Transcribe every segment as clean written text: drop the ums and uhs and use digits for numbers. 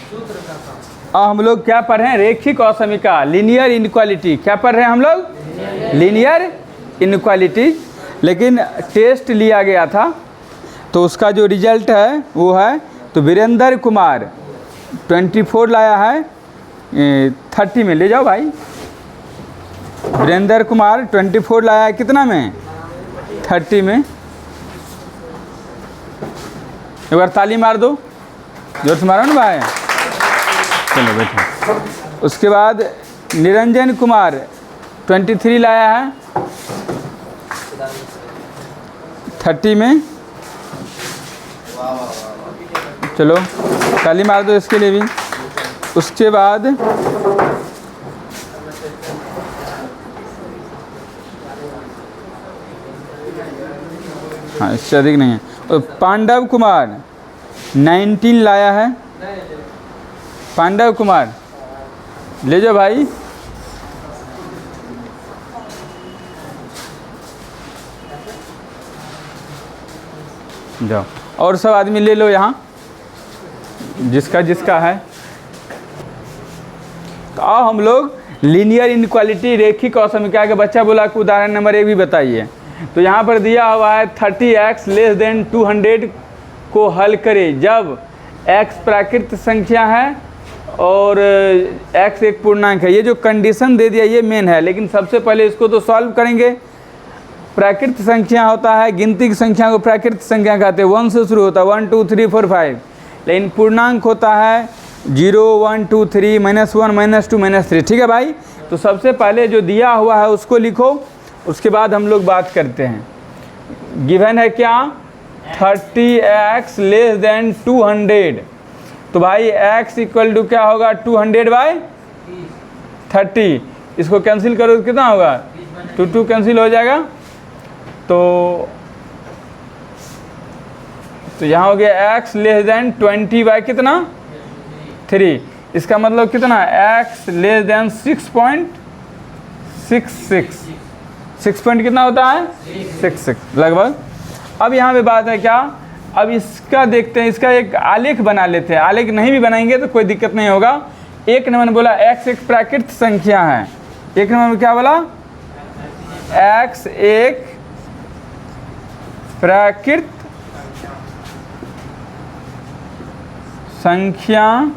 और हम लोग क्या पढ़ रहे हैं? रेखिक असमीका, लीनियर इनइक्वालिटी। क्या पढ़ रहे हैं हम लोग? Linear inequality. लेकिन टेस्ट लिया गया था तो उसका जो रिजल्ट है वो है, तो वीरेंद्र कुमार 24 लाया है 30 में। ले जाओ भाई, वीरेंद्र कुमार 24 लाया है कितना में? 30 में। एक बार ताली मार दो, जोर से मारो ना भाई। चलो बैठो। उसके बाद निरंजन कुमार 23 लाया है 30 में। चलो ताली मार दो इसके लिए भी। उसके बाद हाँ, इससे अधिक नहीं है। और पांडव कुमार 19 लाया है। पांडव कुमार ले जाओ भाई। जाओ, और सब आदमी ले लो यहाँ, जिसका जिसका है। तो आओ हम लोग लीनियर इनइक्वालिटी, रेखिक असमीका के बच्चा बोला कि उदाहरण नंबर 1 भी बताइए। तो यहाँ पर दिया हुआ है 30x लेस देन 200 को हल करें जब x प्राकृत संख्या है और x एक पूर्णांक है। ये जो कंडीशन दे दिया ये मेन है, लेकिन सबसे पहले इसको तो सॉल्व करेंगे। प्राकृत संख्या होता है, गिनती की संख्या को प्राकृत संख्या कहते हैं, 1 से शुरू होता है, 1 2 3 4 5। लेकिन पूर्णांक होता है 0 1 2 3 -1 -2 -3। ठीक है भाई। तो सबसे पहले जो दिया हुआ है उसको लिखो, उसके बाद हम लोग बात करते हैं। गिवन है क्या? 30x less than 200। तो भाई x इक्वल टू क्या होगा? 200/30। इसको कैंसिल करो तो कितना होगा? 2 कैंसिल हो जाएगा। तो यहाँ हो गया x लेस देन 20 कितना? 3। इसका मतलब कितना? x less than 6.66। 6 पॉइंट कितना होता है? 66 लगभग। अब यहाँ पे बात है क्या? अब इसका देखते हैं, इसका एक आलेख बना लेते हैं। आलेख नहीं भी बनाएंगे तो कोई दिक्कत नहीं होगा। एक नंबर बोला x एक प्राकृत संख्या है। एक नंबर में क्या बोला? x एक प्राकृत संख्या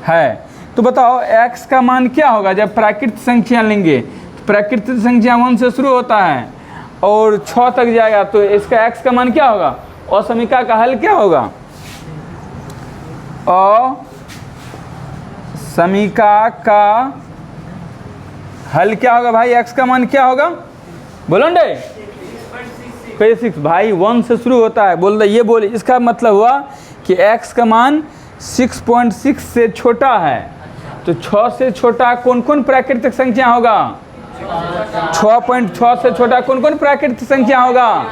है। तो बताओ x का मान क्या होगा जब प्राकृत संख्या लेंगे? प्राकृतिक संख्या 1 से शुरू होता है और 6 तक जाएगा, तो इसका x का मान क्या होगा? असमीका का हल क्या होगा? असमीका का हल क्या होगा भाई? x का मान क्या होगा? बोलो ना 6 भाई, 1 से शुरू होता है। बोल रहे ये बोल, इसका मतलब हुआ कि x का मान 6.6 से छोटा है। तो 6 से छोटा कौन कौन प्राकृतिक संख्या होगा? 6.6 से छोटा कौन कौन प्राकृतिक संख्या होगा?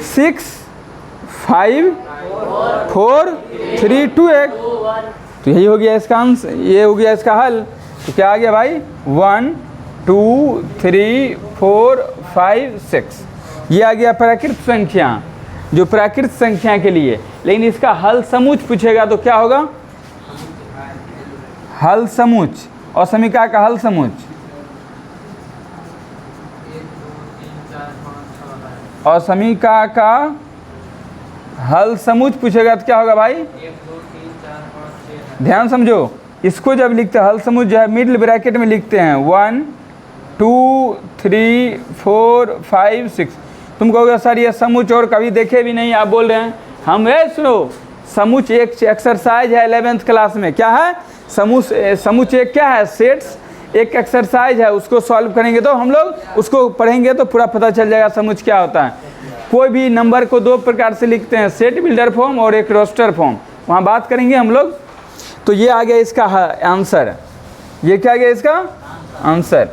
6 5 4 3 2 1। तो यही हो गया इसका आंसर, ये हो गया इसका हल। तो क्या आ गया भाई? 1 2 3 4 5 6। ये आ गया प्राकृत संख्या, जो प्राकृत संख्या के लिए। लेकिन इसका हल समूच पूछेगा तो क्या होगा? हल समूच, असमीका का हल समूच। असमीका का हल समूच पूछेगा तो क्या होगा भाई? ध्यान समझो, इसको जब लिखते हैं हल समूच जो है मिडिल ब्रैकेट में लिखते हैं 1 2 3 4 5 6। तुम कहोगे सर ये समूच और कभी देखे भी नहीं, आप बोल रहे हैं। हम सुनो, समूच एक एक्सरसाइज है 11th क्लास में। क्या है? समूच एक क्या है? सेट्स एक एक्सरसाइज है, उसको सॉल्व करेंगे तो हम लोग उसको पढ़ेंगे तो पूरा पता चल जाएगा समूच क्या होता है। कोई भी नंबर को 2 प्रकार से लिखते हैं, सेट बिल्डर फॉर्म और एक रोस्टर फॉर्म, वहाँ बात करेंगे हम लोग। तो ये आ गया इसका आंसर। ये क्या आ गया इसका आंसर।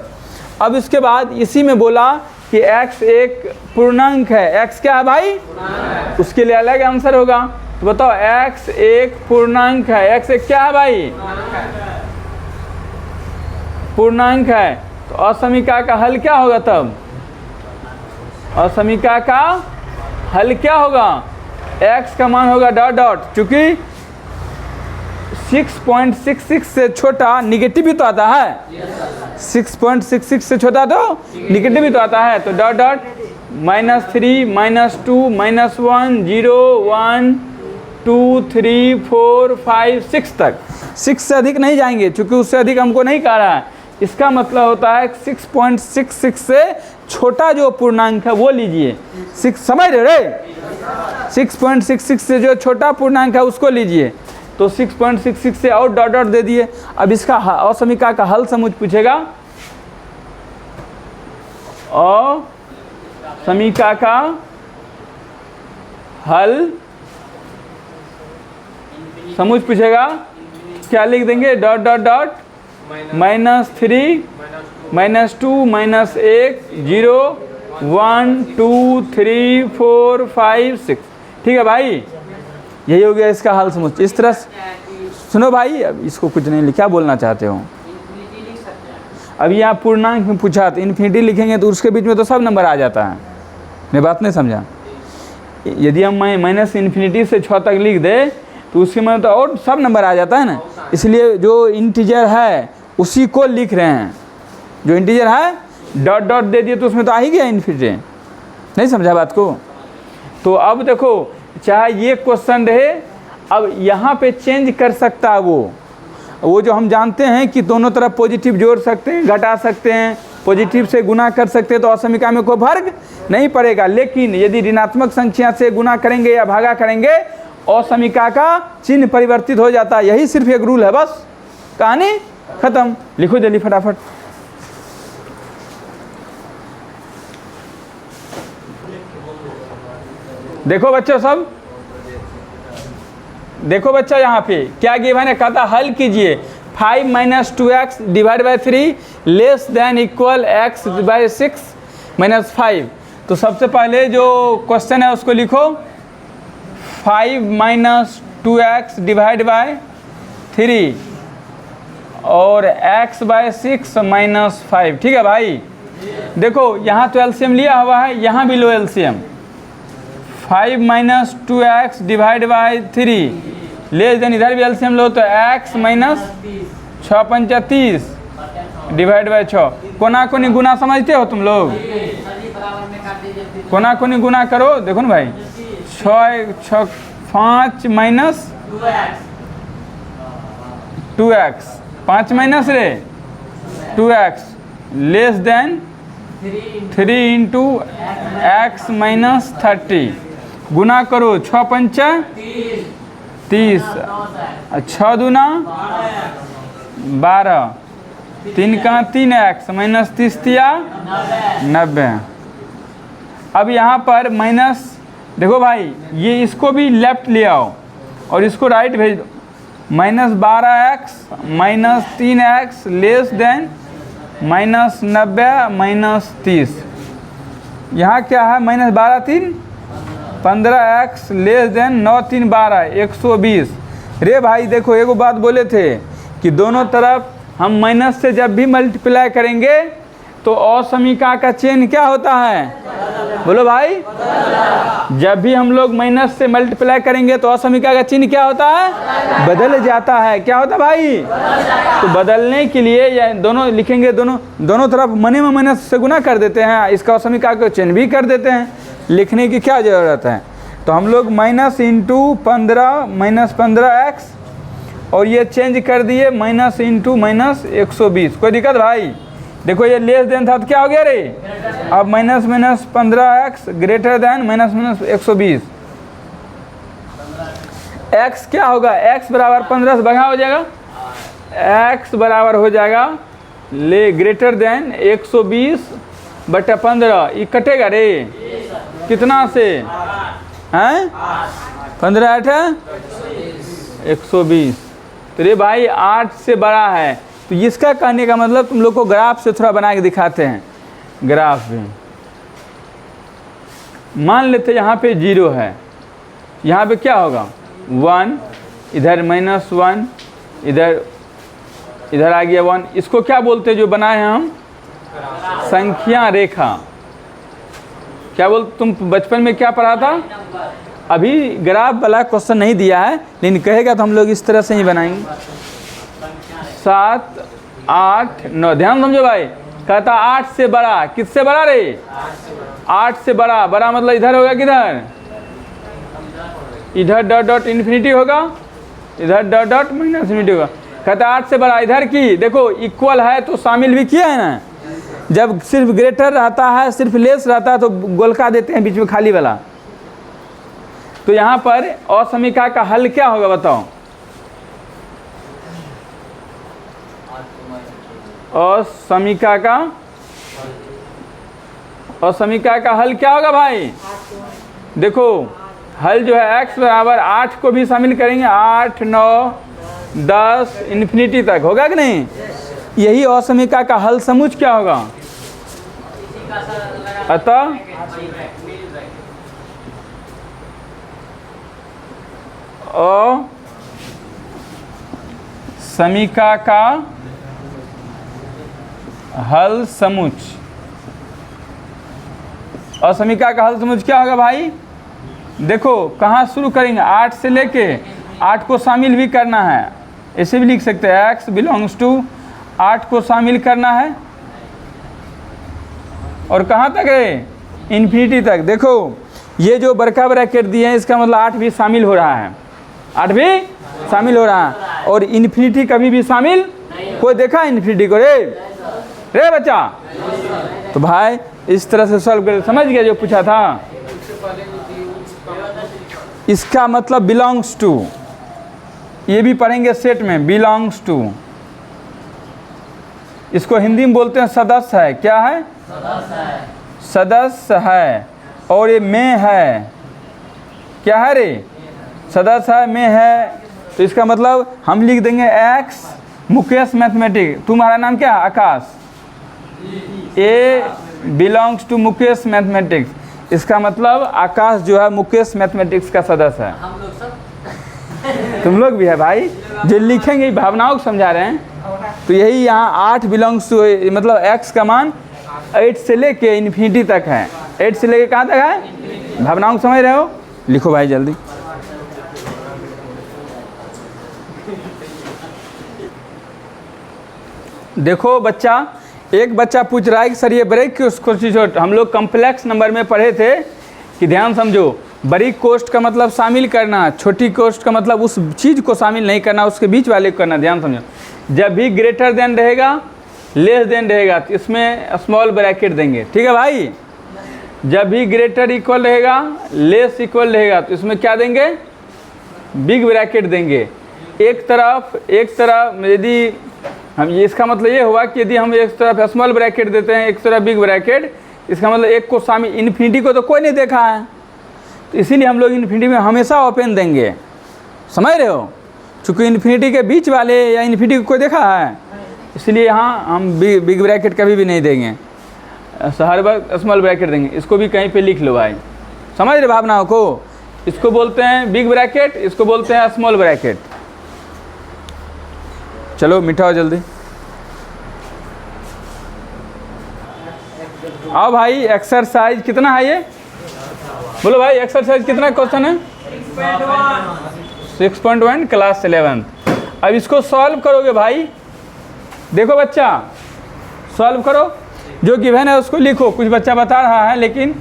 अब इसके बाद इसी में बोला कि x एक पूर्णांक है। x क्या है भाई? उसके लिए अलग आंसर होगा। तो बताओ x एक पूर्णांक है। x एक क्या है भाई? पूर्णांक है। तो असमीका का हल क्या होगा तब? असमीका का हल क्या होगा? x का मान होगा डॉट डॉट, चूंकि 6.66 से छोटा निगेटिव भी तो आता है। 6.66 से छोटा तो निगेटिव भी तो आता है। तो डॉट डॉट -3 -2 -1 0 1 2 3 4 5 6 तक। 6 से अधिक नहीं जाएंगे क्योंकि उससे अधिक हमको नहीं कह रहा है। इसका मतलब होता है 6.66 से छोटा जो पूर्णांक है वो लीजिए। 6 समझ रहे रे? 6.66 से जो छोटा पूर्णांक है उसको लीजिए। तो 6.66 से और डॉट डॉट दे दिए। अब इसका और समीकरण का हल समुझ पूछेगा। और समीकरण का हल समुझ पूछेगा, क्या लिख देंगे? Dot dot dot -3 -2 -1 0 1 2 3 4 5 6। ठीक है भाई, यही हो गया इसका हल समुच्चय। इस तरह सुनो भाई, अब इसको कुछ नहीं, क्या बोलना चाहते हो? अभी आप पूर्णांक में पूछा तो इन्फिनिटी लिखेंगे तो उसके बीच में तो सब नंबर आ जाता है। मैं बात नहीं समझा? यदि हम -इन्फिनिटी से 6 तक लिख दे तो उसके में तो और सब नंबर आ जाता है ना। इसलिए जो इंटीजर है उसी को लिख रहे हैं। जो इंटीजर है डॉट डॉट दे दिए तो उसमें तो आ ही गया इन्फिनिटी। नहीं समझा बात को? तो अब देखो, चाहे ये क्वेश्चन रहे, अब यहाँ पे चेंज कर सकता है वो जो हम जानते हैं कि दोनों तरफ पॉजिटिव जोड़ सकते हैं, घटा सकते हैं, पॉजिटिव से गुना कर सकते हैं, तो असमीका में कोई फर्क नहीं पड़ेगा। लेकिन यदि ऋणात्मक संख्या से गुना करेंगे या भागा करेंगे, असमीका का चिन्ह परिवर्तित हो जाता है। यही सिर्फ एक रूल है, बस कहानी खत्म। लिखो जल्दी फटाफट। देखो बच्चों, सब देखो बच्चा, यहाँ पे क्या गिवन है? कहता हल कीजिए 5 - 2x / 3 less than equal x / 6 - 5। तो सबसे पहले जो क्वेश्चन है उसको लिखो, 5 - 2x / 3 और x / 6 - 5। ठीक है भाई, देखो यहाँ तो एलसीएम लिया हुआ है, यहाँ भी लो एलसीएम। 5 - 2x / 3 लेस देन, इधर भी एलसीएम लो तो x - 6 × 5 = 30 / 6। कोना कोनी गुना समझते हो तुम लोग? कोना कोनी गुना करो, देखो ना भाई। 6 5 - 2x 5 माइनस रे 2x लेस देन 3 × x - 30 गुना करो। 6 × 5 = 30, 6 दूना 12, 3 का 3x - 30 = 90। अब यहाँ पर माइनस, देखो भाई ये इसको भी लेफ्ट ले आओ और इसको राइट भेज दो। -12x - 3x less than -90 - 30। यहाँ क्या है? -12 3 15x लेस देन 9 3 12 120। रे भाई देखो, एगो बात बोले थे कि दोनों तरफ हम माइनस से जब भी मल्टीप्लाई करेंगे तो असमीका का चिन्ह क्या होता है? बोलो भाई। जब भी हम लोग माइनस से मल्टीप्लाई करेंगे तो असमीका का चिन्ह क्या होता है? बदल जाता है। क्या होता है भाई? तो बदलने के लिए या दोनों लिखेंगे, दोनों तरफ मने में माइनस से गुना कर देते हैं, इसका असमीका का चिन्ह भी कर देते हैं। लिखने की क्या ज़रूरत है? तो हम लोग -15 -15x और ये चेंज कर दिए -× -120। कोई दिक्कत भाई? देखो ये लेस देन था तो क्या हो गया रे? अब -15x ग्रेटर देन -120। x क्या होगा? x बराबर 15 से बढ़ा हो जाएगा, x बराबर हो जाएगा ले ग्रेटर देन 120/15। ये कटेगा रे कितना से? हैं 15 8 120। तो रे भाई 8 से बड़ा है। तो इसका कहने का मतलब तुम लोग को ग्राफ से थोड़ा बना के दिखाते हैं। ग्राफ में मान लेते यहाँ पे 0 है, यहाँ पे क्या होगा? 1, इधर -1, इधर आ गया 1। इसको क्या बोलते हैं जो बनाए हैं हम? संख्या रेखा। क्या बोलते? तुम बचपन में क्या पढ़ा था? अभी ग्राफ वाला क्वेश्चन नहीं दिया है, लेकिन कहेगा तो हम लोग इस तरह से ही बनाएंगे। 7, 8, 9, ध्यान समझो भाई। कहता 8 से बड़ा, किससे बड़ा रे? 8 से बड़ा। बड़ा मतलब इधर होगा, किधर? इधर डॉट डॉट इन्फिनिटी होगा, इधर डॉट डॉट माइनस इन्फिनिटी होगा। कहता 8 से बड़ा, इधर की देखो इक्वल है तो शामिल भी किया है ना। जब सिर्फ ग्रेटर रहता है, सिर्फ लेस रहता है तो गोलका देते हैं बीच में खाली वाला। तो यहाँ पर असमीका का हल क्या होगा बताओ? असमीका का हल क्या होगा भाई? देखो हल जो है x बराबर 8 को भी शामिल करेंगे, 8, 9, 10 इन्फिनिटी तक होगा कि नहीं? यही असमीका का हल समुच क्या होगा? अतः असमीका का हल समुच, असमीका का हल समुच क्या होगा भाई? देखो कहाँ शुरू करेंगे? 8 से लेके 8 को शामिल भी करना है, ऐसे भी लिख सकते हैं x बिलोंग्स टू 8 को शामिल करना है और कहाँ तक है? इन्फिनिटी तक। देखो ये जो बड़का ब्रैकेट दिए हैं इसका मतलब 8 भी शामिल हो रहा है, 8 भी शामिल हो रहा है और इन्फिनिटी कभी भी शामिल कोई देखा इन्फिनिटी को? रे बच्चा, तो भाई इस तरह से सॉल्व कर, समझ गया जो पूछा था? इसका मतलब बिलोंग्स टू, ये भी पढ़ेंगे सेट में, बिलोंग्स टू। इसको हिंदी में बोलते हैं सदस्य है। क्या है? सदस्य है। और ये में है, क्या है रे? सदस्य है, में है। तो इसका मतलब हम लिख देंगे x मुकेश मैथमेटिक्स। तुम्हारा नाम क्या है? आकाश। ए बिलोंग्स टू मुकेश मैथमेटिक्स। इसका मतलब आकाश जो है मुकेश मैथमेटिक्स का सदस्य है। हम लोग सब तुम लोग भी है भाई, जो लिखेंगे भावनाओं को समझा रहे हैं। तो यही यहाँ 8 बिलोंग्स टू, मतलब x का मान 8 से लेके इन्फिनिटी तक है। 8 से लेके कहाँ तक है? भावनाओं को समझ रहे हो? लिखो भाई जल्दी। देखो बच्चा, एक बच्चा पूछ रहा है कि सर ये ब्रेक कोष्ठ, हम लोग कॉम्प्लेक्स नंबर में पढ़े थे कि ध्यान समझो, बरीक कोष्ठ का मतलब शामिल करना, छोटी कोष्ठ का मतलब उस चीज़ को शामिल नहीं करना, उसके बीच वाले को करना। ध्यान समझो, जब भी ग्रेटर देन रहेगा, लेस देन रहेगा तो इसमें स्मॉल ब्रैकेट देंगे, ठीक है भाई? जब भी ग्रेटर इक्वल रहेगा, लेस इक्वल रहेगा तो इसमें क्या देंगे? बिग ब्रैकेट देंगे। एक तरफ यदि हम, इसका मतलब ये हुआ कि यदि हम एक तरफ स्मॉल ब्रैकेट देते हैं, एक तरफ बिग ब्रैकेट, इसका मतलब एक को शामिल, इन्फिनिटी को तो कोई नहीं देखा है, तो इसीलिए हम लोग इन्फिनिटी में हमेशा ओपन देंगे। समझ रहे हो? चूँकि इन्फिनिटी के बीच वाले या इन्फिनिटी को कोई देखा है, इसलिए यहाँ हम बिग ब्रैकेट कभी भी नहीं देंगे, हर बार स्मॉल ब्रैकेट देंगे। इसको भी कहीं पे लिख लो भाई, समझ रहे भावनाओं को? इसको बोलते हैं बिग ब्रैकेट, इसको बोलते हैं स्मॉल ब्रैकेट। चलो मिटाओ जल्दी। आओ भाई, एक्सरसाइज कितना है ये? बोलो भाई, एक्सरसाइज कितना क्वेश्चन है? 6.1 क्लास 11। अब इसको सॉल्व करोगे भाई। देखो बच्चा, सॉल्व करो, जो गिवन है उसको लिखो। कुछ बच्चा बता रहा है लेकिन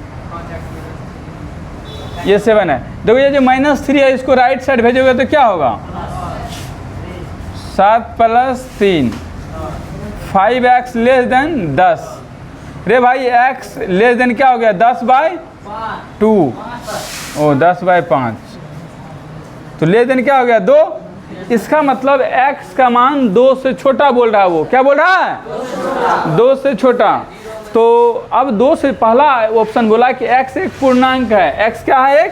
ये 7 है। देखो ये जो -3 है इसको राइट साइड भेजोगे तो क्या होगा? 7 + 3, 5x लेस देन 10। रे भाई x लेस देन क्या हो गया? 10/2, ओ 10/5। तो लेस देन क्या हो गया? 2। इसका मतलब x का मान 2 से छोटा बोल रहा है। वो क्या बोल रहा है? 2 से छोटा। तो अब 2 से पहला ऑप्शन बोला कि x एक पूर्णांक है। x क्या है? एक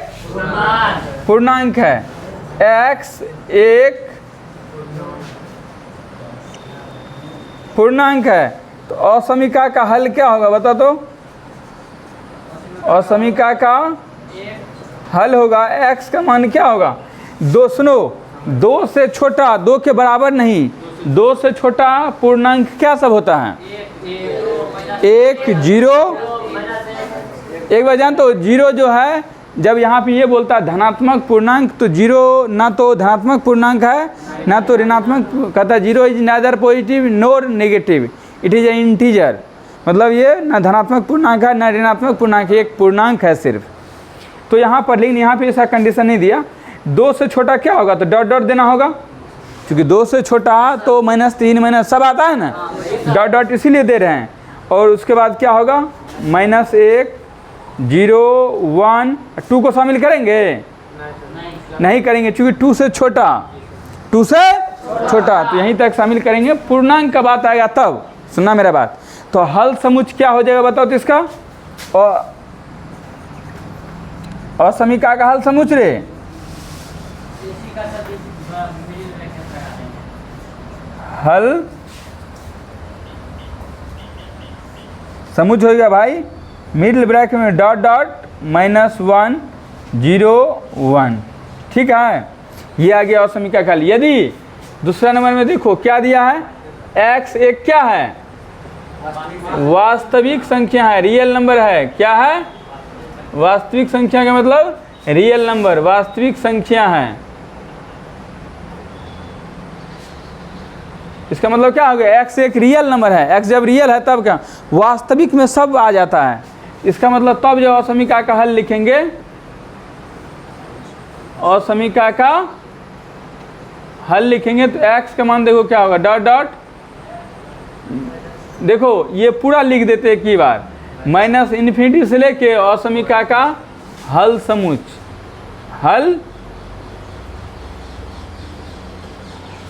पूर्णांक है। x एक पूर्णांक है। तो असमीका का हल क्या होगा बता तो? असमीका का हल होगा, x का मान क्या होगा? 2, सुनो, 2 से छोटा, 2 के बराबर नहीं, 2 से छोटा पूर्णांक क्या सब होता है? 1, 0, एक बार जान तो 0 जो है जब यहाँ पे ये बोलता है धनात्मक पूर्णांक, तो जीरो ना तो धनात्मक पूर्णांक है ना तो ऋणात्मक, कहता है zero is neither positive NOR negative, it is a integer. मतलब ये ना धनात्मक पूर्णांक है ना ऋणात्मक पूर्णांक है, एक पूर्णांक है सिर्फ। तो यहाँ पर, लेकिन यहाँ पे ऐसा कंडीशन नहीं दिया। 2 से छोटा क्या होगा, तो डॉट डॉट देना होगा, क्योंकि 2 से छोटा तो -3 माइनस सब आता है ना, डॉट डॉट इसीलिए दे रहे हैं। और उसके बाद क्या होगा, -1 0 1 2 को शामिल करेंगे, नहीं करेंगे, क्योंकि 2 से छोटा, 2 से छोटा, तो यहीं तक शामिल करेंगे। पूर्णांक का बात आएगा तब, सुनना मेरा बात। तो हल समुच्च क्या हो जाएगा बताओ तो इसका, और समीका का हल समुच्च रे, हल समुच्च होगा भाई, मिडिल ब्रैकेट में डॉट डॉट -1 0 1, ठीक है। ये आ गया और समीका का हल। यदि दूसरा नंबर में देखो क्या दिया है, x एक क्या है, वास्तविक संख्या है, रियल नंबर है। क्या है, वास्तविक संख्या का मतलब रियल नंबर, वास्तविक संख्या है। इसका मतलब क्या हो गया, x एक रियल नंबर है। x जब रियल है तब क्या, वास्तविक में सब आ जाता है। इसका मतलब तब जब असमीका का हल लिखेंगे, असमीका का हल लिखेंगे तो x का मान देखो क्या होगा, डॉट डॉट, देखो ये पूरा लिख देते एक ही बार, -∞ से लेके असमीका का हल समुच्च, हल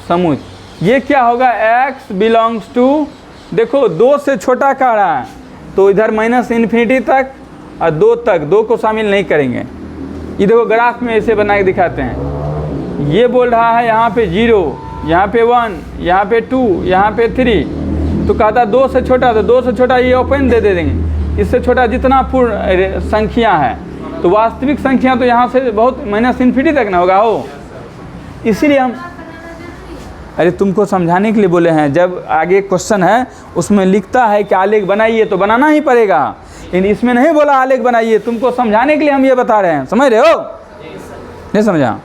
समुच्च। ये क्या होगा, x बिलोंग्स टू, देखो 2 से छोटा कह रहा है तो इधर -∞ तक और 2 तक, 2 को शामिल नहीं करेंगे। ये देखो ग्राफ में ऐसे बना के दिखाते हैं। ये बोल रहा है यहाँ पे 0, यहाँ पे 1, यहाँ पे 2, यहाँ पे 3, तो कहता 2 से छोटा, तो 2 से छोटा ये ओपन दे देंगे। इससे छोटा जितना पूर्ण संख्या है, तो वास्तविक संख्या तो यहाँ से बहुत -∞ तक ना होगा हो, इसीलिए हम, अरे तुमको समझाने के लिए बोले हैं। जब आगे क्वेश्चन है उसमें लिखता है कि आलेख बनाइए तो बनाना ही पड़ेगा, लेकिन इसमें नहीं बोला आलेख बनाइए, तुमको समझाने के लिए हम ये बता रहे हैं। समझ रहे हो, नहीं समझा,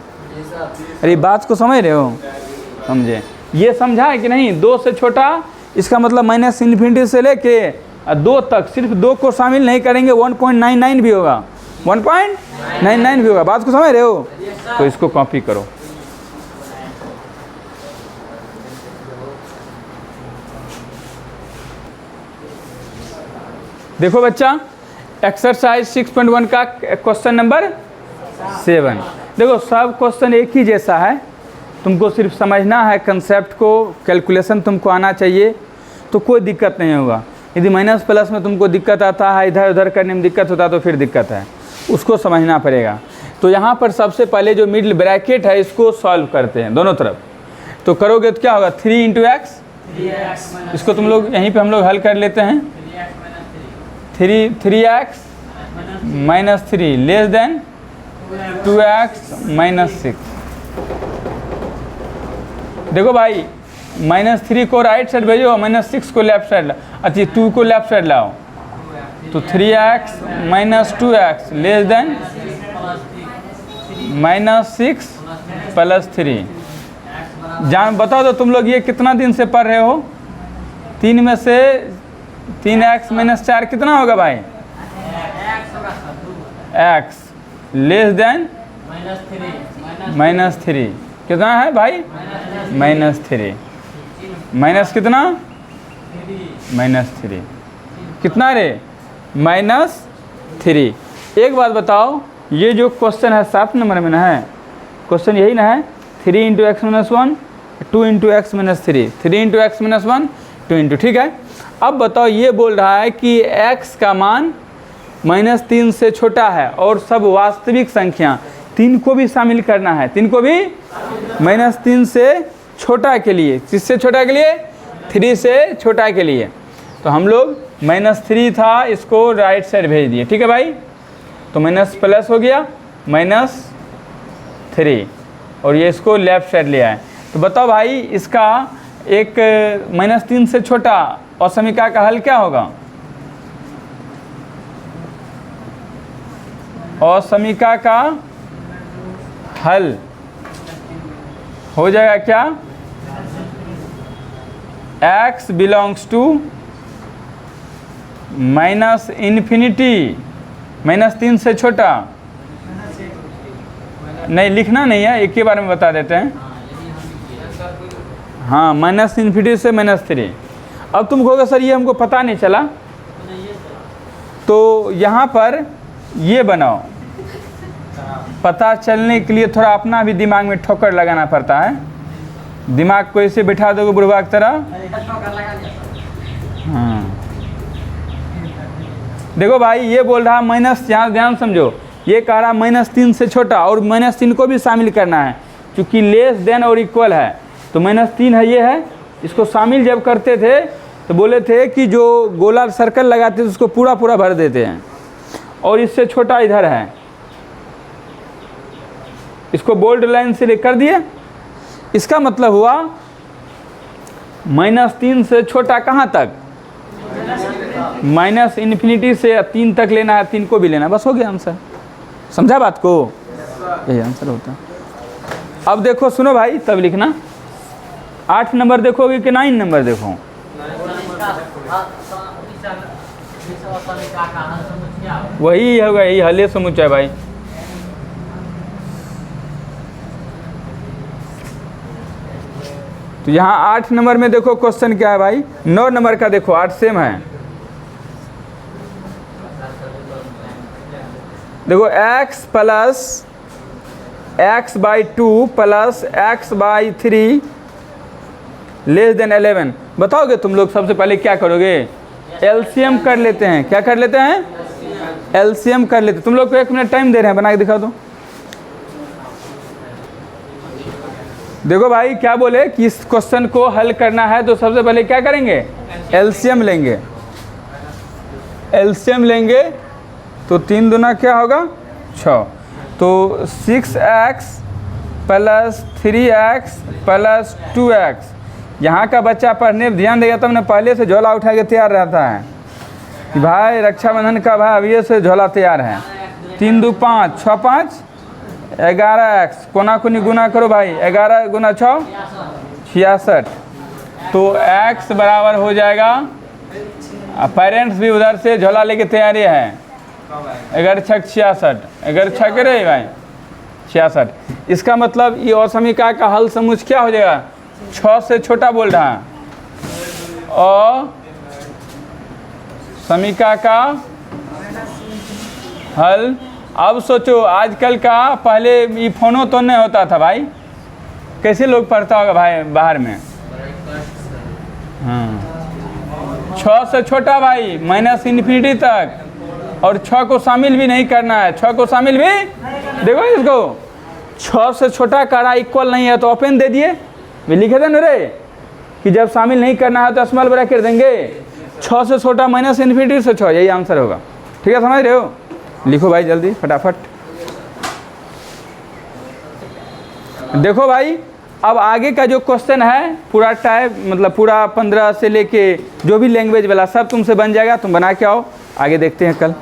अरे बात को समझ रहे हो, समझे, ये समझा है कि नहीं। 2 से छोटा, इसका मतलब -∞ से लेके 2 तक, सिर्फ 2 को शामिल नहीं करेंगे, 1.99 भी होगा, 1.99 भी होगा। बात को समझ रहे हो, तो इसको कॉपी करो। देखो बच्चा, एक्सरसाइज 6.1 का क्वेश्चन नंबर 7। देखो सब क्वेश्चन एक ही जैसा है, तुमको सिर्फ समझना है कंसेप्ट को, कैलकुलेशन तुमको आना चाहिए, तो कोई दिक्कत नहीं होगा। यदि माइनस प्लस में तुमको दिक्कत आता है, इधर उधर करने में दिक्कत होता है, तो फिर दिक्कत है, उसको समझना पड़ेगा। तो यहाँ पर सबसे पहले जो मिडिल ब्रैकेट है इसको सॉल्व करते हैं दोनों तरफ। तो करोगे तो क्या होगा, 3 × x, इसको तुम लोग यहीं पे हम लोग हल कर लेते हैं। 3x - 3 less than 2x - 6। देखो भाई, -3 को राइट साइड भेजो, -6 को लेफ्ट साइड लाओ, अच्छा 2 को लेफ्ट साइड लाओ, तो 3x - 2x लेस देन -6 + 3। जान बताओ तो तुम लोग ये कितना दिन से पढ़ रहे हो, 3 में से 3x - 4 कितना होगा भाई, x लेस देन -3 कितना है भाई, -3 माइनस कितना, -3 कितना रे, -3। एक बात बताओ, ये जो क्वेश्चन है 7 नंबर में ना है, क्वेश्चन यही ना है, 3 × x - 1 2 × x - 3 3 × x - 1 2 ठीक है। अब बताओ, ये बोल रहा है कि x का मान -3 से छोटा है और सब वास्तविक संख्या, 3 को भी शामिल करना है, 3 को भी, -3 से छोटा के लिए, किससे छोटा के लिए, 3 से छोटा के लिए। तो हम लोग -3 था, इसको राइट साइड भेज दिए, ठीक है भाई। तो माइनस प्लस हो गया, -3, और ये इसको लेफ्ट साइड ले आए। तो बताओ भाई, इसका एक -3 से छोटा असमीका का हल क्या होगा, और समीका का हल हो जाएगा क्या, x belongs to minus infinity, -3 से छोटा, नहीं लिखना नहीं है, एक के बारे में बता देते हैं। हाँ, -इन्फिनिटी से -3। अब तुम कहोगे सर ये हमको पता नहीं चला, तो यहाँ पर ये बनाओ, पता चलने के लिए थोड़ा अपना भी दिमाग में ठोकर लगाना पड़ता है। दिमाग को ऐसे बिठा दोगे बुढ़वा की तरह। हाँ देखो भाई, ये बोल रहा माइनस, यहाँ ध्यान समझो, ये कह रहा -3 से छोटा, और -3 को भी शामिल करना है, क्योंकि लेस देन और इक्वल है। तो -3 है, ये है, इसको शामिल जब करते थे तो बोले थे कि जो गोला सर्कल लगाते थे उसको पूरा पूरा भर देते हैं, और इससे छोटा इधर है, इसको बोल्ड लाइन से कर दिए। इसका मतलब हुआ -3 से छोटा कहाँ तक, -इन्फिनिटी से 3 तक लेना है, 3 को भी लेना, बस हो गया आंसर। समझा बात को, यही आंसर होता है। अब देखो सुनो भाई, तब लिखना 8 नंबर देखोगे कि 9 नंबर देखो। वही होगा, यही हले समुच्चय है भाई। तो यहाँ 8 नंबर में देखो क्वेश्चन क्या है भाई, 9 नंबर का देखो, 8 सेम है। देखो x plus x/2 plus x/3 less than 11। बताओगे तुम लोग सबसे पहले क्या करोगे, एलसीएम कर लेते हैं। क्या कर लेते हैं, एलसीएम कर लेते हैं। तुम लोग को 1 मिनट टाइम दे रहे हैं, बना के दिखा दो। देखो भाई क्या बोले कि इस क्वेश्चन को हल करना है तो सबसे पहले क्या करेंगे, एलसीएम लेंगे। एलसीएम लेंगे तो 3 दूना क्या होगा 6, तो 6x plus 3x plus 2x। यहाँ का बच्चा पढ़ने ध्यान देगा तब ना, पहले से झोला उठा के तैयार रहता है कि भाई रक्षाबंधन का भाई अभी से झोला तैयार है। 3 2 5, 6 5 11x, कोना कोनी गुना करो भाई, 11 गुना 6 66। तो x बराबर हो जाएगा, पेरेंट्स भी उधर से झोला लेके तैयारी है, 11 6 66, 11 6 करे भाई 66। इसका मतलब ये और समीका का हल समुच्चय क्या हो जाएगा, 6 से छोटा बोल रहा है, और समीका का हल। अब सोचो आजकल का, पहले ये फोनो तो नहीं होता था भाई, कैसे लोग पढ़ता होगा भाई बाहर में। हाँ 6 से छोटा भाई, -इन्फिनिटी तक, और 6 को शामिल भी नहीं करना है, 6 को शामिल भी, देखो इसको 6 से छोटा करा इक्वल नहीं है तो ओपन दे दिए, वे लिखे थे ना रे कि जब शामिल नहीं करना है तो स्मॉल ब्रैकेट देंगे। 6 से छोटा -इन्फिनिटी से 6, यही आंसर होगा। ठीक है, समझ रहे हो, लिखो भाई जल्दी फटाफट। देखो भाई अब आगे का जो क्वेश्चन है पूरा टाइप, मतलब पूरा 15 से लेके जो भी लैंग्वेज वाला सब तुमसे बन जाएगा, तुम बना के आओ, आगे देखते हैं कल।